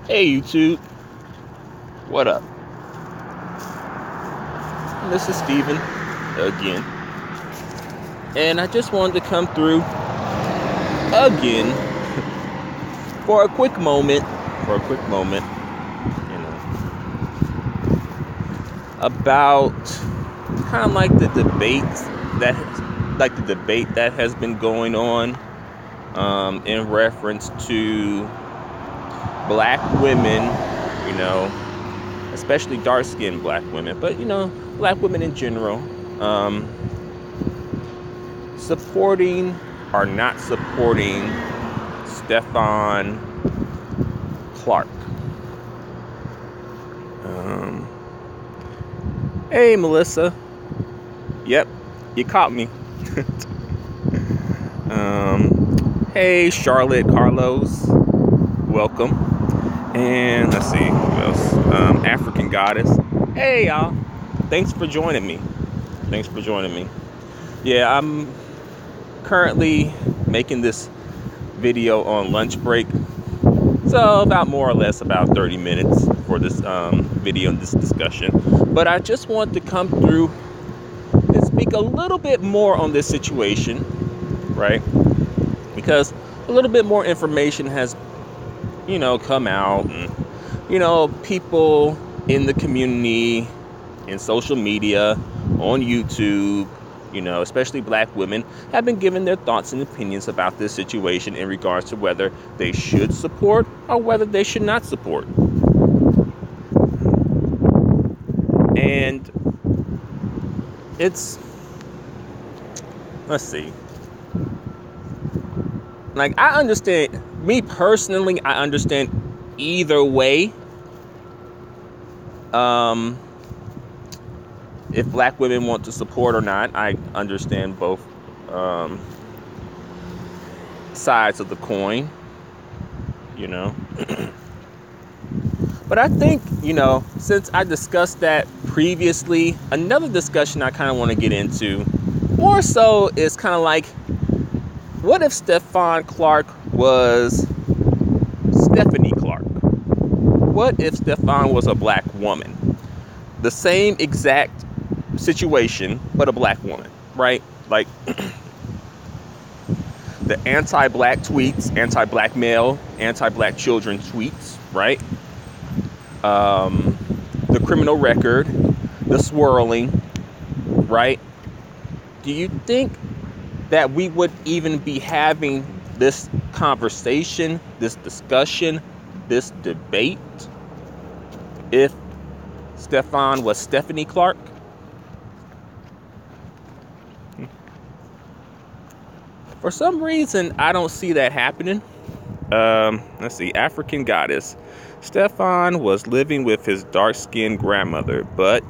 Hey YouTube, what up? This is Steven again, and I just wanted to come through again for a quick moment, about kind of like the debate that has been going on in reference to black women, especially dark-skinned black women, but black women in general, supporting or not supporting Stephon Clark. Hey Melissa, yep, you caught me. Hey Charlotte Carlos, welcome. And let's see who else. African Goddess. Hey y'all, thanks for joining me. Yeah, I'm currently making this video on lunch break, so more or less about 30 minutes for this video and this discussion. But I just want to come through and speak a little bit more on this situation, right? Because a little bit more information has come out, and people in the community, in social media, on YouTube, especially black women, have been giving their thoughts and opinions about this situation in regards to whether they should support or whether they should not support. And let's see. Like, I understand, me personally, I understand either way. If black women want to support or not, I understand both sides of the coin, But I think, since I discussed that previously, another discussion I kind of want to get into more so is kind of like, what if Stephon Clark was Stephanie Clark? What if Stephon was a black woman? The same exact situation, but a black woman, right? Like the anti-black tweets, anti-black male, anti-black children tweets, right? The criminal record, the swirling, right? Do you think that we would even be having this conversation, this discussion, this debate if Stephon was Stephanie Clark? For some reason, I don't see that happening. Let's see, African Goddess. Stephon was living with his dark-skinned grandmother, but,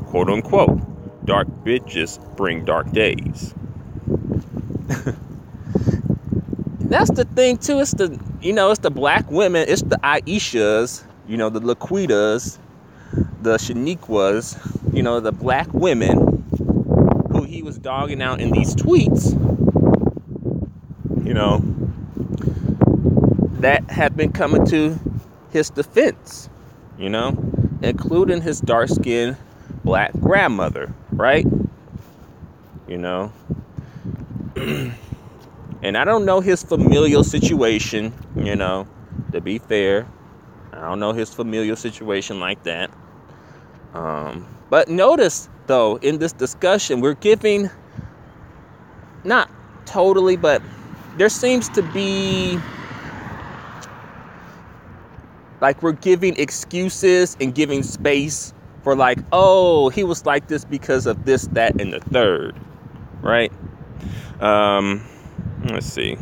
quote unquote, dark bitches bring dark days. That's the thing too. It's the black women. It's the Aishas, the Laquitas, the Shaniquas, the black women who he was dogging out in these tweets, that have been coming to his defense, including his dark-skinned black grandmother, right? And I don't know his familial situation, to be fair. I don't know his familial situation like that. But notice, though, in this discussion, we're giving, not totally, but there seems to be, like, we're giving excuses and giving space for, like, oh, he was like this because of this, that, and the third, right? Let's see.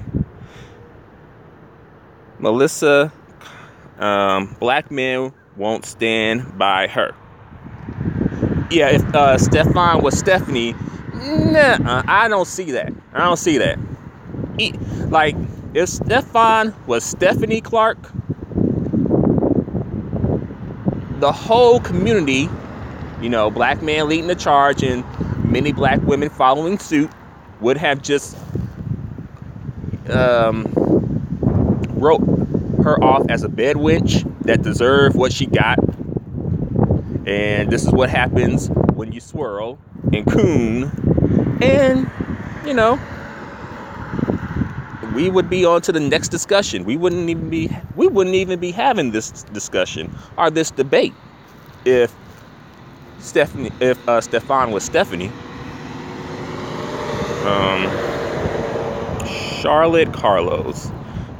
Melissa, black men won't stand by her. Yeah, if Stephon was Stephanie, nah, I don't see that. Like, if Stephon was Stephanie Clark, the whole community, black man leading the charge and many black women following suit, would have just wrote her off as a bed wench that deserved what she got. And this is what happens when you swirl and coon. And, you know, we would be on to the next discussion. We wouldn't even be having this discussion or this debate if Stephon was Stephanie. Charlotte Carlos.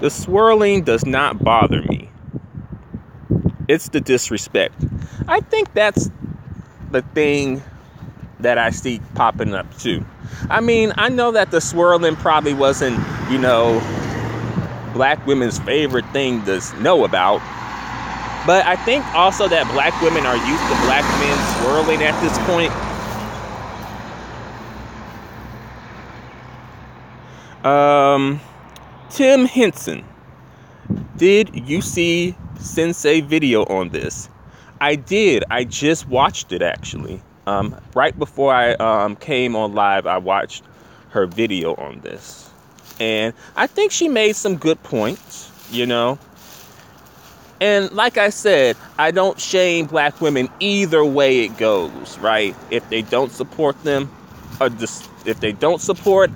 The swirling does not bother me. It's the disrespect. I think that's the thing that I see popping up too. I mean, I know that the swirling probably wasn't, black women's favorite thing to know about. But I think also that black women are used to black men swirling at this point. Tim Henson, did you see Sensei video on this? I did. I just watched it actually. Right before I came on live, I watched her video on this. And I think she made some good points, And like I said, I don't shame black women either way it goes, right? If they don't support them, or just if they don't support,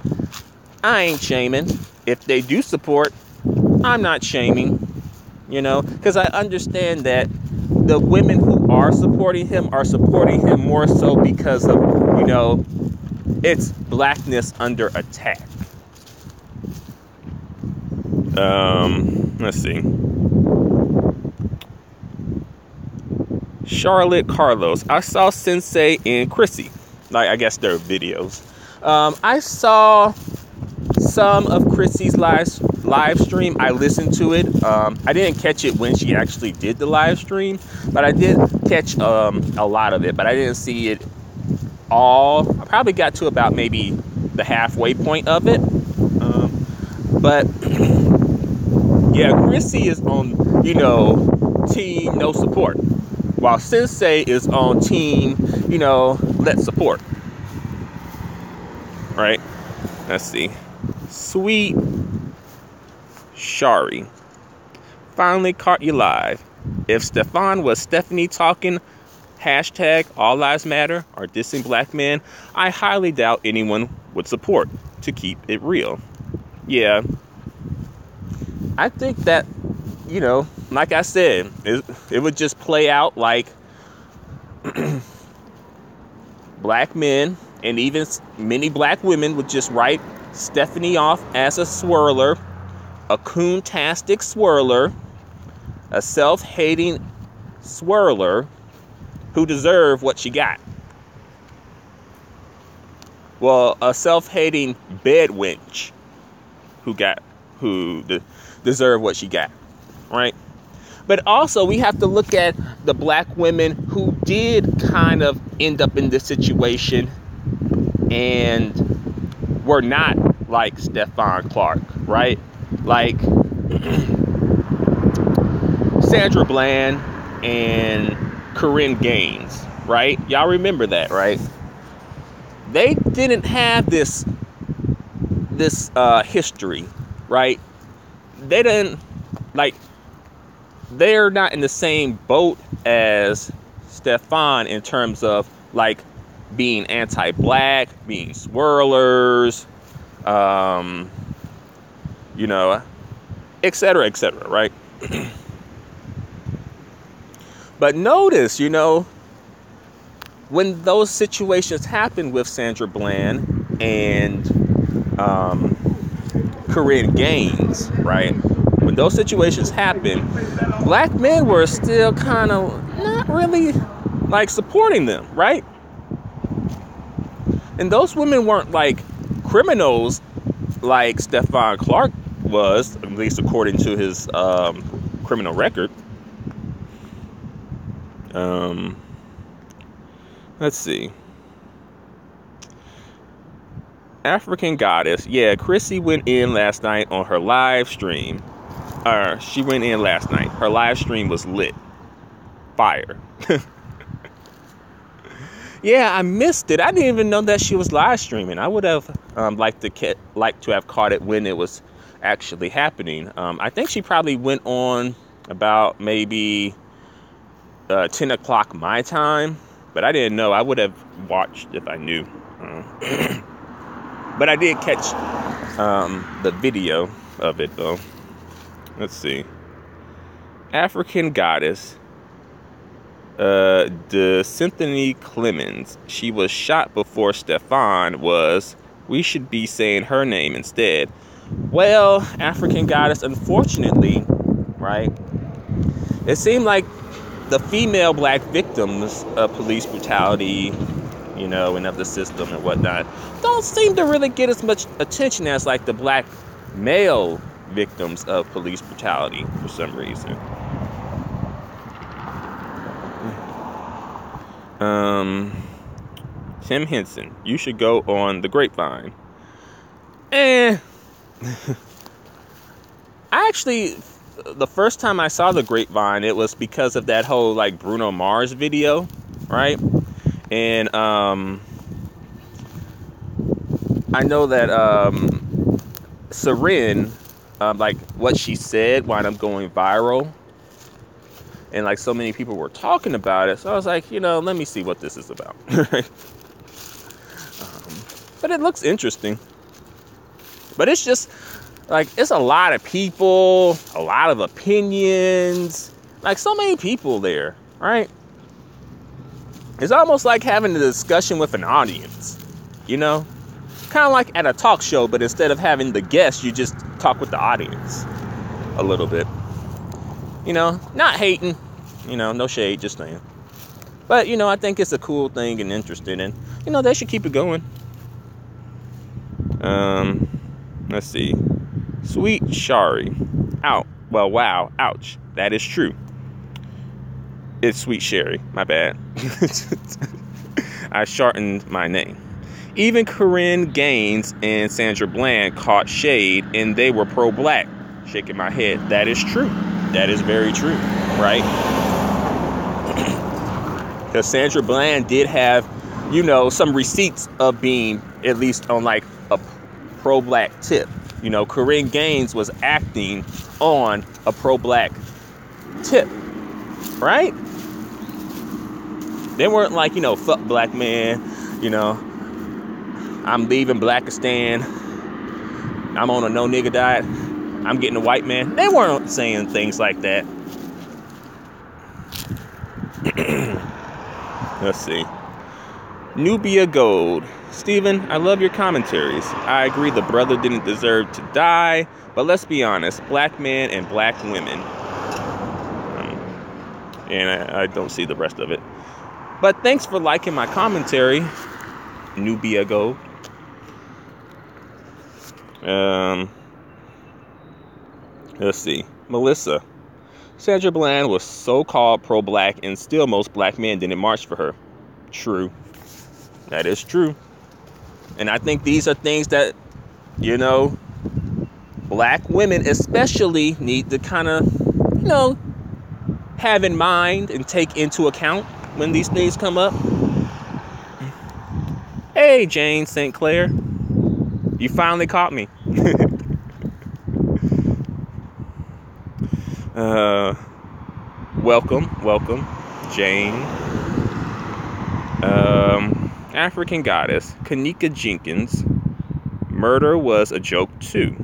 I ain't shaming. If they do support, I'm not shaming, because I understand that the women who are supporting him more so because of, it's blackness under attack. Let's see. Charlotte Carlos. I saw Sensei and Chrissy. I guess their videos. I saw some of Chrissy's live stream. I listened to it. I didn't catch it when she actually did the live stream, but I did catch a lot of it, but I didn't see it all. I probably got to about maybe the halfway point of it. But yeah, Chrissy is on, team no support, while Sensei is on team, let's support. Right? Let's see. Sweet Shari. Finally caught you live. If Stephon was Stephanie talking hashtag all lives matter or dissing black men, I highly doubt anyone would support, to keep it real. Yeah. I think that, like I said, it would just play out like black men and even many black women would just write Stephanie off as a swirler, a coontastic swirler, a self-hating swirler who deserved what she got. Well, a self-hating bed wench who deserved what she got, right? But also we have to look at the black women who did kind of end up in this situation and were not like Stephon Clark, right? Like Sandra Bland and Corinne Gaines, right? Y'all remember that, right? They didn't have this history, right? They didn't, they're not in the same boat as Stephon in terms of being anti-black, being swirlers, et cetera, right? But notice, when those situations happen with Sandra Bland and Corinne Gaines, right? When those situations happen, black men were still kind of not really supporting them, right? And those women weren't criminals like Stephon Clark was, at least according to his criminal record. Let's see. African Goddess. Yeah, Chrissy went in last night on her live stream. She went in last night. Her live stream was lit. Fire. Yeah, I missed it. I didn't even know that she was live streaming. I would have liked to have caught it when it was actually happening. I think she probably went on about maybe 10 o'clock my time, but I didn't know. I would have watched if I knew. But I did catch the video of it, though. Let's see. African Goddess, the Cynthia Clemens. She was shot before Stephon was. We should be saying her name instead. Well, African Goddess, unfortunately, right? It seemed like the female black victims of police brutality, you know, and of the system and whatnot, don't seem to really get as much attention as like the black male victims of police brutality for some reason. Tim Henson, you should go on the Grapevine. I actually, the first time I saw the Grapevine, it was because of that whole like Bruno Mars video, right? And I know that Seren, like what she said wound up going viral, and like so many people were talking about it. So I was like, you know, let me see what this is about. But it looks interesting. But it's just like, it's a lot of people, a lot of opinions, like so many people there, right? It's almost like having a discussion with an audience, you know? Kind of like at a talk show, but instead of having the guests, you just talk with the audience a little bit. You know, not hating, you know, no shade, just saying. But, you know, I think it's a cool thing and interesting, and, you know, they should keep it going. Let's see. Sweet Shari. Out. Well, wow. Ouch. That is true. It's Sweet Sherry. My bad. I shortened my name. Even Corinne Gaines and Sandra Bland caught shade, and they were pro-black. Shaking my head. That is true. That is very true. Right? Because Sandra Bland did have, you know, some receipts of being at least on like a pro-black tip. You know, Corinne Gaines was acting on a pro-black tip, right? They weren't like, you know, fuck black man, you know, I'm leaving Blackistan, I'm on a no nigga diet, I'm getting a white man. They weren't saying things like that. Let's see. Nubia Gold. Steven, I love your commentaries. I agree the brother didn't deserve to die, but let's be honest, black men and black women. And I don't see the rest of it. But thanks for liking my commentary, Nubia Gold. Let's see. Melissa. Sandra Bland was so-called pro-black, and still most black men didn't march for her. True. That is true. And I think these are things that, you know, black women especially need to kind of, you know, have in mind and take into account when these things come up. Hey, Jane St. Clair. You finally caught me. Welcome, Jane. African Goddess, Kanika Jenkins. Murder was a joke too.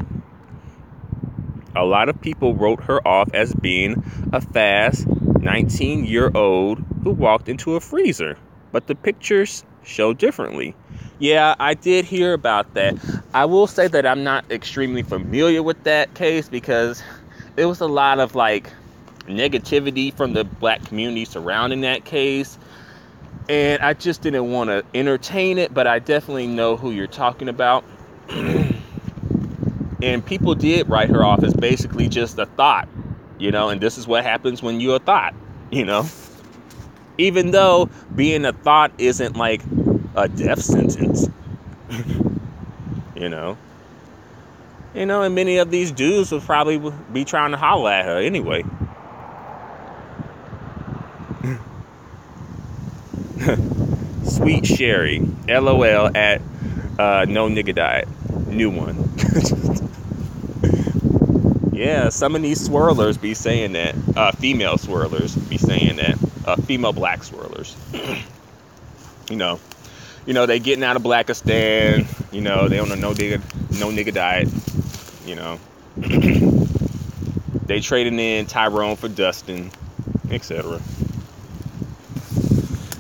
A lot of people wrote her off as being a fast 19-year-old who walked into a freezer, but the pictures show differently. Yeah, I did hear about that. I will say that I'm not extremely familiar with that case because there was a lot of like negativity from the black community surrounding that case. And I just didn't want to entertain it, but I definitely know who you're talking about. And people did write her off as basically just a thought, you know, and this is what happens when you're a thought, you know. Even though being a thought isn't like a death sentence, you know. You know, and many of these dudes would probably be trying to holler at her anyway. Sweet Sherry, LOL at no nigga diet. New one. Yeah, some of these swirlers be saying that. Female swirlers be saying that. Female black swirlers. you know, they getting out of Blackistan. They on a no nigga diet. They trading in Tyrone for Dustin, etc.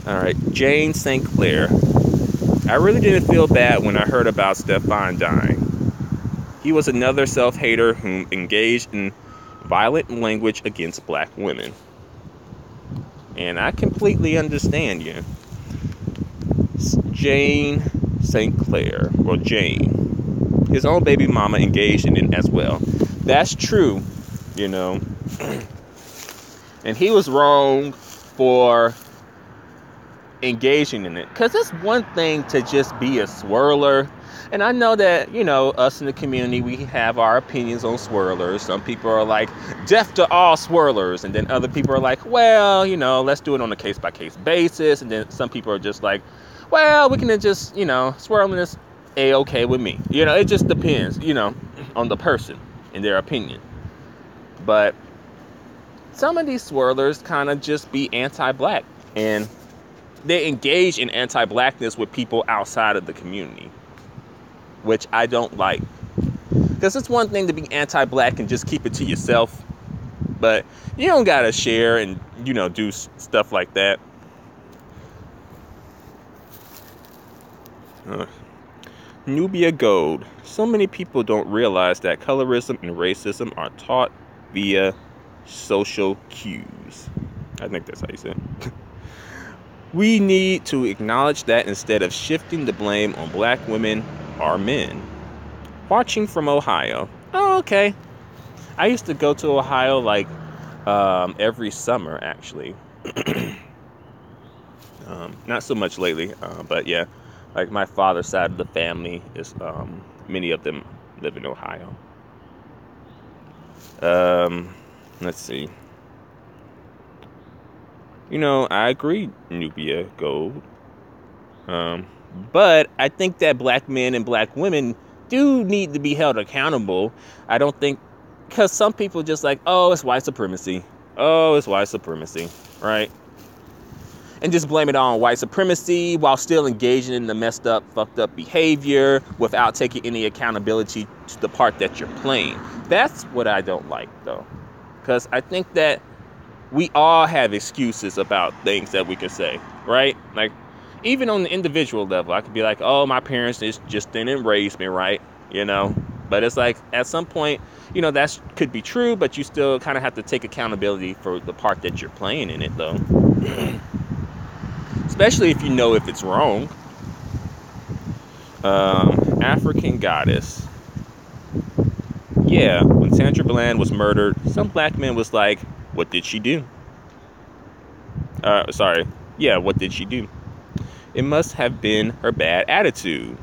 All right, Jane St. Clair. I really didn't feel bad when I heard about Stephon dying. He was another self-hater who engaged in violent language against black women. And I completely understand you. Jane St. Clair, or Jane. His own baby mama engaged in it as well. That's true, And he was wrong for engaging in it. Because it's one thing to just be a swirler. And I know that, us in the community, we have our opinions on swirlers. Some people are like, death to all swirlers. And then other people are like, well, let's do it on a case-by-case basis. And then some people are just like, well, we can just, swirling is A-okay with me. It just depends, on the person and their opinion. But some of these swirlers kind of just be anti-black. And they engage in anti-blackness with people outside of the community, which I don't like. Because it's one thing to be anti-black and just keep it to yourself, but you don't gotta share and do stuff like that. Nubia Gold. So many people don't realize that colorism and racism are taught via social cues. I think that's how you say it. We need to acknowledge that instead of shifting the blame on black women or men. Watching from Ohio. Oh, okay. I used to go to Ohio every summer, actually. Not so much lately, but yeah. Like my father's side of the family is, many of them live in Ohio. Let's see. I agree, Nubia Gold. But I think that black men and black women do need to be held accountable. I don't think, because some people just like, oh, it's white supremacy. Oh, it's white supremacy, right? And just blame it on white supremacy while still engaging in the messed up, fucked up behavior without taking any accountability to the part that you're playing. That's what I don't like, though. Because I think that we all have excuses about things that we can say, right? Like, even on the individual level, I could be like, oh, my parents just didn't raise me right, But it's like, at some point, that could be true, but you still kind of have to take accountability for the part that you're playing in it, though. Especially if if it's wrong. African Goddess. Yeah, when Sandra Bland was murdered, some black man was like, what did she do? Yeah, what did she do? It must have been her bad attitude.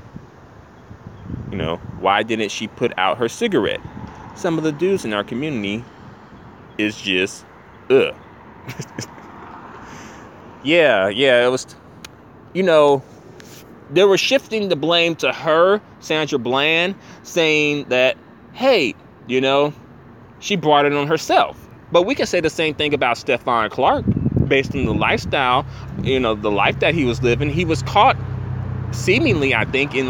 Why didn't she put out her cigarette? Some of the dudes in our community is just, ugh. Yeah, it was, they were shifting the blame to her, Sandra Bland, saying that, hey, she brought it on herself. But we can say the same thing about Stephon Clark, based on the lifestyle, the life that he was living. He was caught seemingly, I think, in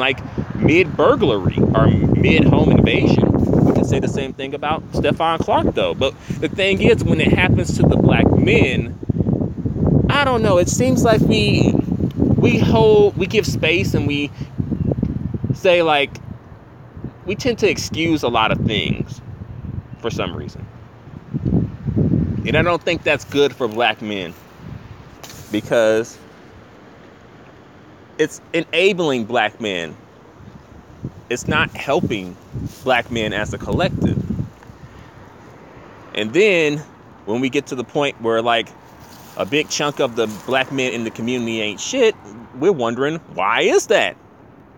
mid-burglary or mid-home invasion. We can say the same thing about Stephon Clark, though. But the thing is, when it happens to the black men, I don't know. It seems like we give space and we say we tend to excuse a lot of things for some reason. And I don't think that's good for black men, because it's enabling black men. It's not helping black men as a collective. And then when we get to the point where a big chunk of the black men in the community ain't shit, we're wondering, why is that?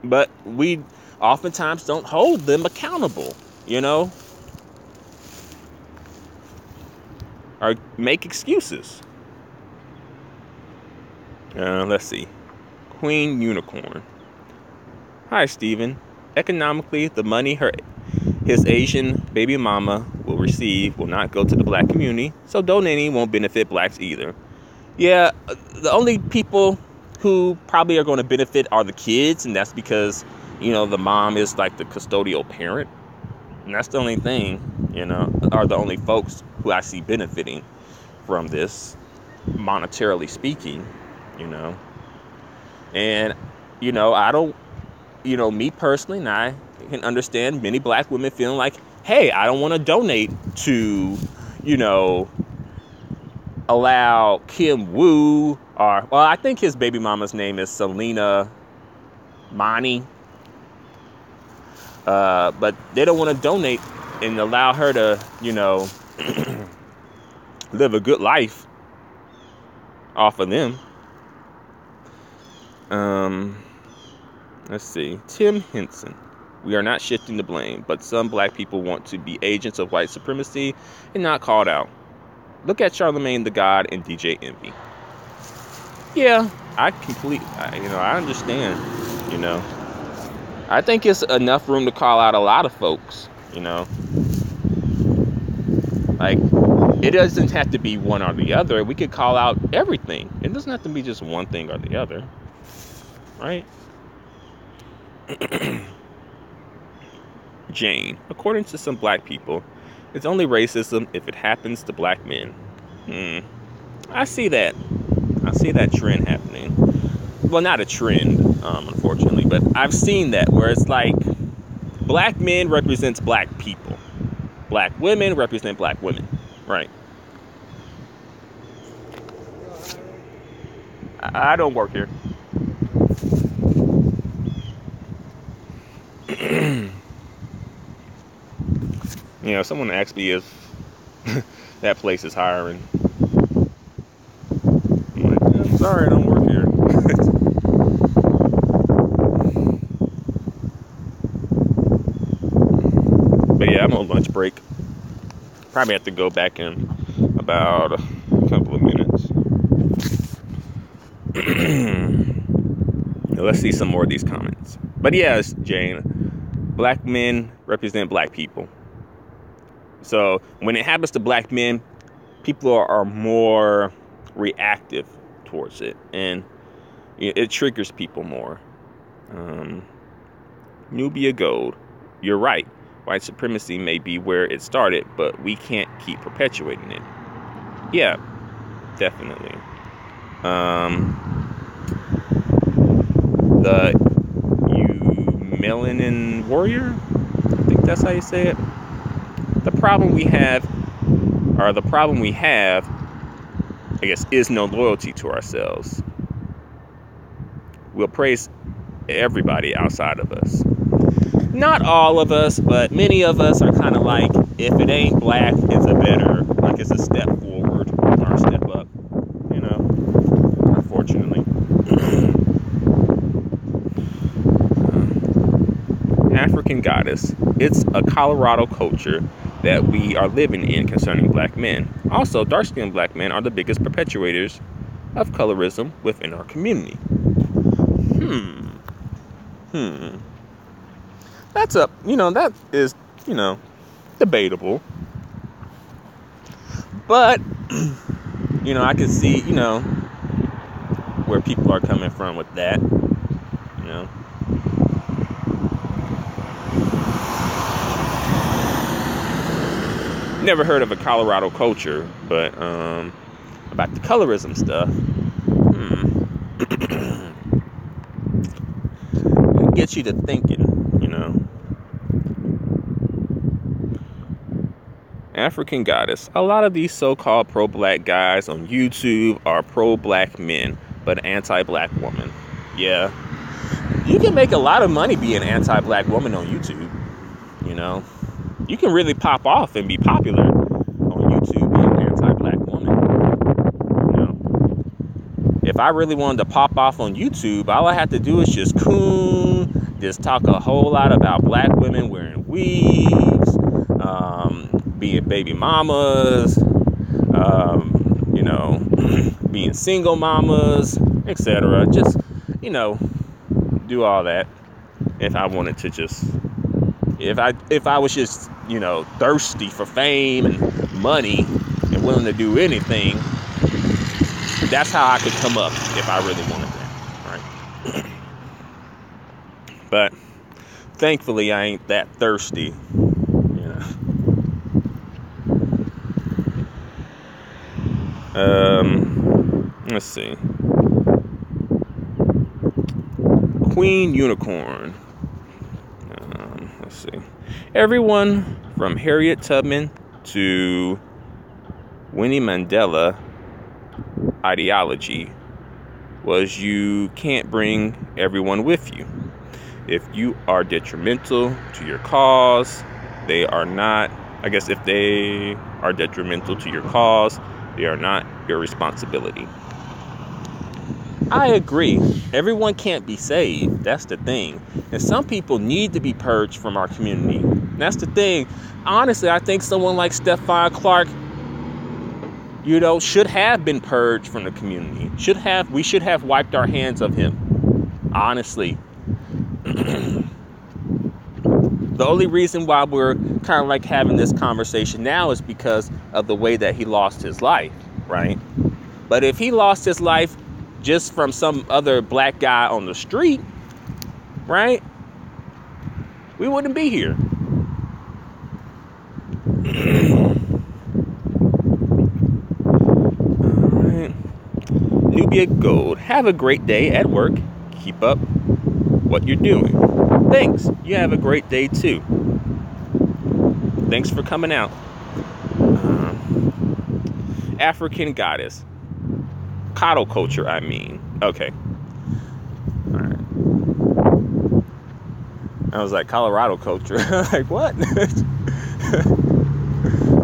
But we oftentimes don't hold them accountable, or make excuses. Let's see. Queen Unicorn. Hi, Steven. Economically, the money his Asian baby mama will will receive will not go to the black community, so donating won't benefit blacks either. Yeah, the only people who probably are going to benefit are the kids, and that's because, the mom is like the custodial parent. And that's the only thing, are the only folks who I see benefiting from this, monetarily speaking, And, I don't, me personally, and I can understand many black women feeling like, hey, I don't want to donate to, allow Kim Wu, I think his baby mama's name is Selena Mani. But they don't want to donate and allow her to, live a good life off of them. Let's see. Tim Henson. We are not shifting the blame, but some black people want to be agents of white supremacy and not called out. Look at Charlemagne the God and DJ Envy. Yeah, I understand, I think it's enough room to call out a lot of folks, Like, it doesn't have to be one or the other. We could call out everything. It doesn't have to be just one thing or the other. Right? Jane, according to some black people, it's only racism if it happens to black men. I see that. I see that trend happening. Well, not a trend, unfortunately, but I've seen that where it's like black men represents black people. Black women represent black women. Right. I don't work here. Someone asked me if that place is hiring. I'm like, I'm sorry, I don't work here. But yeah, I'm on lunch break. Probably have to go back in about a couple of minutes. Let's see some more of these comments. But yes, Jane, black men represent black people. So when it happens to black men, people are more reactive towards it, and it triggers people more. Nubia Gold, you're right. White supremacy may be where it started, but we can't keep perpetuating it. Yeah, definitely. The Melanin Warrior, I think that's how you say it. The problem we have, I guess, is no loyalty to ourselves. We'll praise everybody outside of us. Not all of us, but many of us are kind of like, if it ain't black, it's a better, like it's a step forward or a step up, unfortunately. African Goddess. It's a Colorado culture that we are living in concerning black men. Also, dark-skinned black men are the biggest perpetuators of colorism within our community. That's that is, debatable. But, I can see, where people are coming from with that, Never heard of a Colorado culture, but about the colorism stuff, it gets you to thinking, African Goddess. A lot of these so-called pro-black guys on YouTube are pro-black men, but anti-black woman. Yeah. You can make a lot of money being an anti-black woman on YouTube, You can really pop off and be popular on YouTube being an anti-black woman. If I really wanted to pop off on YouTube, all I have to do is just just talk a whole lot about black women wearing weaves, being baby mamas, being single mamas, etc. Just, do all that if I wanted to just, if I was just thirsty for fame and money and willing to do anything, that's how I could come up if I really wanted that, right? But thankfully, I ain't that thirsty. Let's see. Queen Unicorn. Let's see. Everyone from Harriet Tubman to Winnie Mandela ideology was you can't bring everyone with you. If you are detrimental to your cause, they are not. I guess if they are detrimental to your cause, they are not your responsibility. I agree. Everyone can't be saved. That's the thing. And some people need to be purged from our community. That's the thing. Honestly, I think someone like Stephon Clark, should have been purged from the community. We should have wiped our hands of him. Honestly. The only reason why we're kind of like having this conversation now is because of the way that he lost his life, right? But if he lost his life just from some other black guy on the street, right, we wouldn't be here. All right. Nubia Gold, have a great day at work. Keep up what you're doing. Thanks. You have a great day too. Thanks for coming out. African goddess. Coddle culture, I mean. Okay. All right. I was like, Colorado culture. Like, what?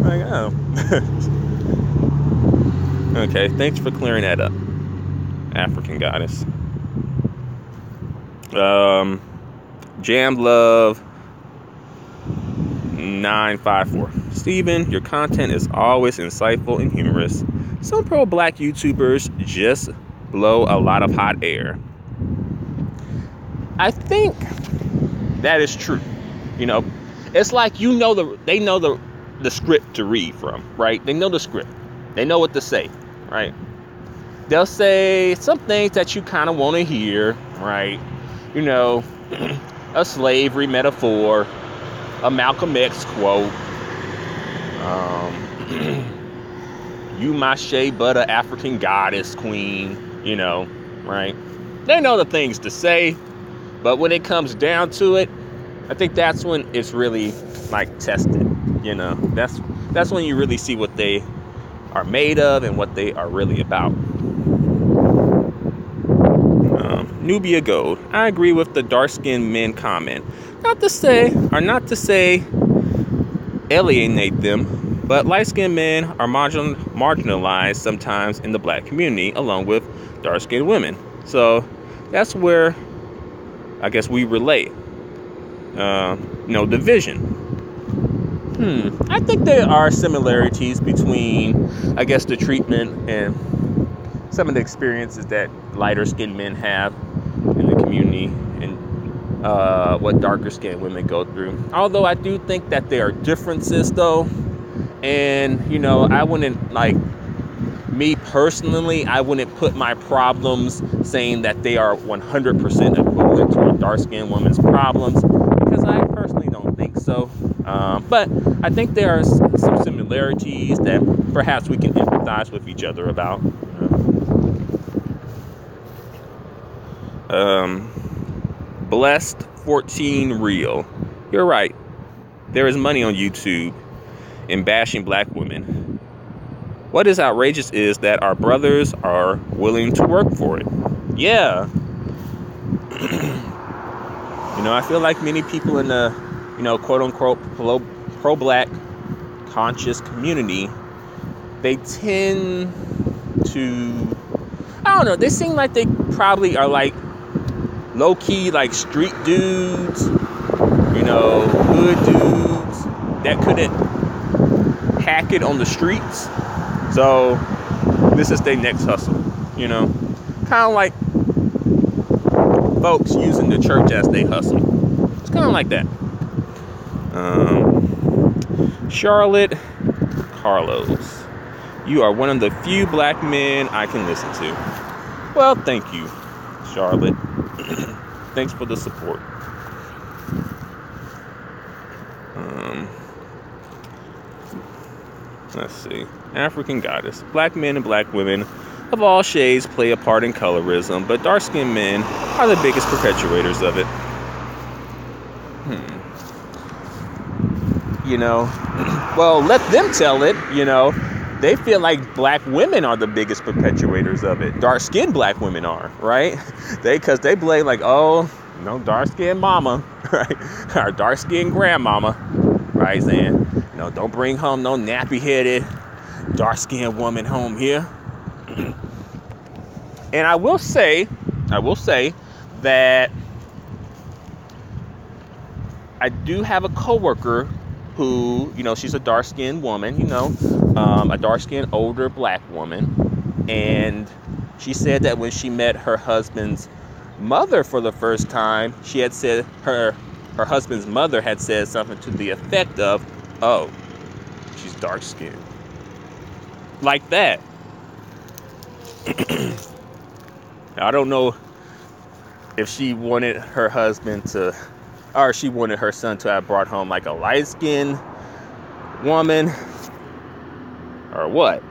Like, oh. Okay, thanks for clearing that up. African goddess. Jam Love 954. Steven, your content is always insightful and humorous. Some pro-black YouTubers just blow a lot of hot air. I think that is true. It's like they know the script to read from, right? They know the script. They know what to say, right? They'll say some things that you kind of want to hear, right? A slavery metaphor, a Malcolm X quote, you my shea butter African goddess queen, right? They know the things to say, but when it comes down to it, I think that's when it's really like tested, that's when you really see what they are made of and what they are really about. Nubia Gold, I agree with the dark-skinned men comment. Not to say alienate them, but light-skinned men are marginalized sometimes in the black community, along with dark-skinned women. So that's where I guess we relate. Division. I think there are similarities between, I guess, the treatment and some of the experiences that lighter-skinned men have in the community and what darker-skinned women go through. Although I do think that there are differences, though. And, I wouldn't, me personally, I wouldn't put my problems saying that they are 100% equivalent to a dark-skinned woman's problems, because I personally don't think so. But I think there are some similarities that perhaps we can empathize with each other about. Blessed 14 Real. You're right. There is money on YouTube in bashing black women. What is outrageous is that our brothers are willing to work for it. Yeah. I feel like many people in the, quote unquote, pro-black conscious community, they tend to, I don't know, they seem like they probably are like low-key like street dudes, hood dudes that couldn't hack it on the streets. So this is their next hustle, kind of like folks using the church as they hustle. It's kind of like that. Charlotte Carlos. You are one of the few black men I can listen to. Well, thank you, Charlotte. Thanks for the support. Let's see. African goddess. Black men and black women of all shades play a part in colorism, but dark-skinned men are the biggest perpetuators of it. You know, well, let them tell it, you know. They feel like black women are the biggest perpetuators of it. Dark-skinned black women are, right? Because they blame like, oh, no, dark-skinned mama, right? Or dark-skinned grandmama, right? Saying, you know, don't bring home no nappy-headed dark-skinned woman home here. And I will say that I do have a coworker who, you know, she's a dark-skinned woman, you know, a dark-skinned older black woman. And she said that when she met her husband's mother for the first time, she had said her husband's mother had said something to the effect of, oh, she's dark-skinned. Like that. I don't know if she wanted her husband to, or she wanted her son to have brought home like a light-skinned woman, or what?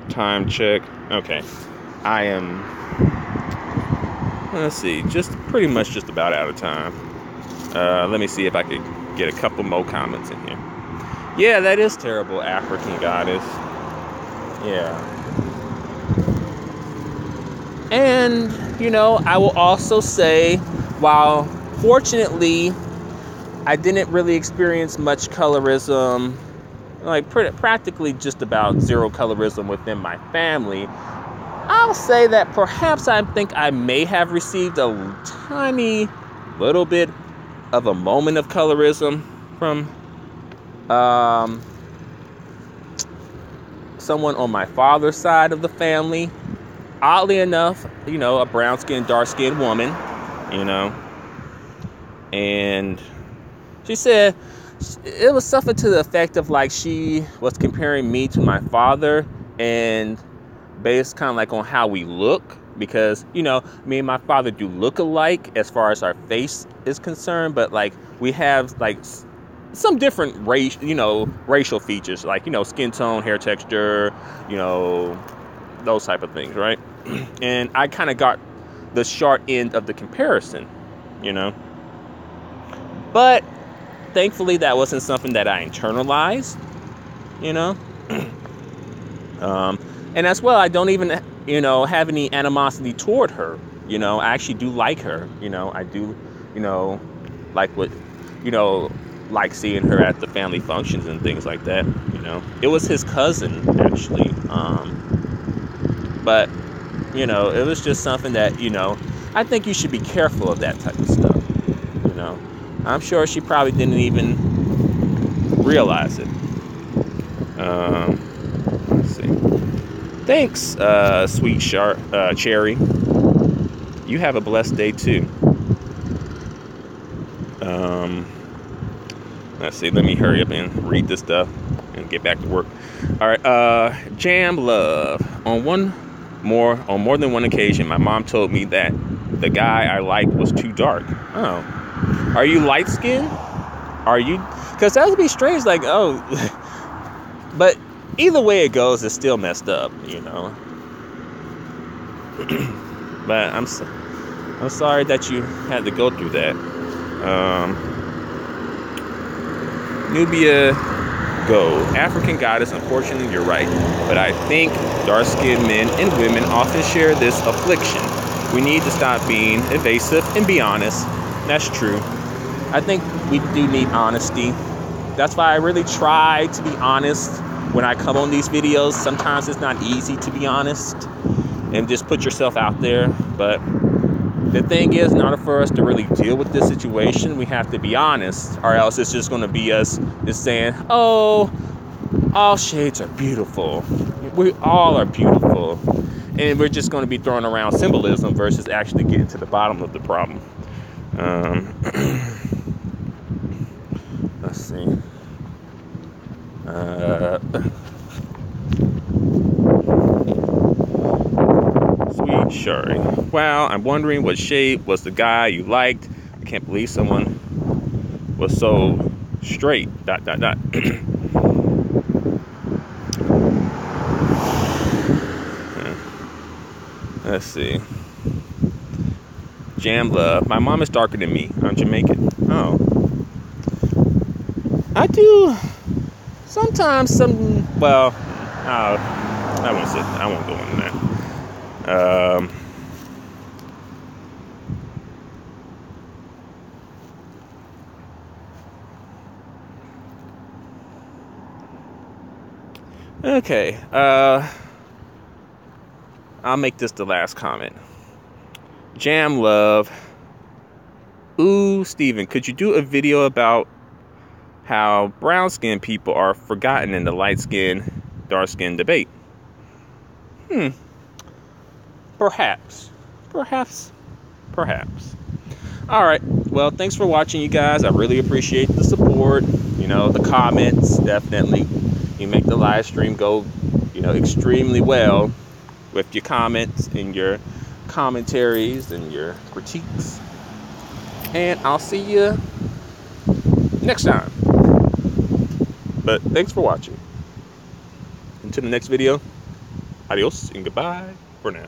Time check. Okay. I am, let's see, just pretty much just about out of time. Let me see if I could get a couple more comments in here. Yeah, that is terrible, African goddess. Yeah. And, you know, I will also say, while fortunately I didn't really experience much colorism, like practically just about zero colorism within my family, I'll say that perhaps I think I may have received a tiny little bit of a moment of colorism from someone on my father's side of the family. Oddly enough, you know, a brown-skinned, dark-skinned woman, you know. And she said it was something to the effect of like she was comparing me to my father, and based kind of like on how we look, because, you know, me and my father do look alike as far as our face is concerned, but like we have like some different racial features, like, you know, skin tone, hair texture, you know, those type of things, right? And I kind of got the short end of the comparison, you know. But thankfully that wasn't something that I internalized, you know. And as well, I don't even, you know, have any animosity toward her. You know, I actually do like her. You know, I do, you know, like what, you know, like seeing her at the family functions and things like that. You know, it was his cousin actually. But, you know, it was just something that, you know, I think you should be careful of that type of stuff. You know, I'm sure she probably didn't even realize it. Let's see. Thanks, sweet cherry. You have a blessed day too. Let's see. Let me hurry up and read this stuff and get back to work. All right. Jam love. On more than one occasion, my mom told me that the guy I liked was too dark. Oh, are you light skinned? Are you? Because that would be strange. Like, oh, but either way it goes, it's still messed up, you know. But I'm sorry that you had to go through that. Nubia Go. African goddess, unfortunately, you're right. But I think dark-skinned men and women often share this affliction. We need to stop being evasive and be honest. That's true. I think we do need honesty. That's why I really try to be honest when I come on these videos. Sometimes it's not easy to be honest and just put yourself out there. But the thing is, in order for us to really deal with this situation, we have to be honest, or else it's just going to be us just saying, oh, all shades are beautiful. We all are beautiful. And we're just going to be throwing around symbolism versus actually getting to the bottom of the problem. Let's see. Sweet Shuri. Wow, I'm wondering what shade was the guy you liked. I can't believe someone was so straight. ... Let's see. Jam Love. My mom is darker than me. I'm Jamaican. Oh. I do sometimes some. Well, I won't say. I won't go into that. Okay. I'll make this the last comment. Jam Love. Ooh, Steven, could you do a video about how brown-skinned people are forgotten in the light-skinned, dark-skinned debate? Perhaps. All right. Well, thanks for watching, you guys. I really appreciate the support. You know, the comments, definitely. You make the live stream go, extremely well with your comments and your commentaries and your critiques. And I'll see you next time. But thanks for watching. Until the next video, adios and goodbye for now.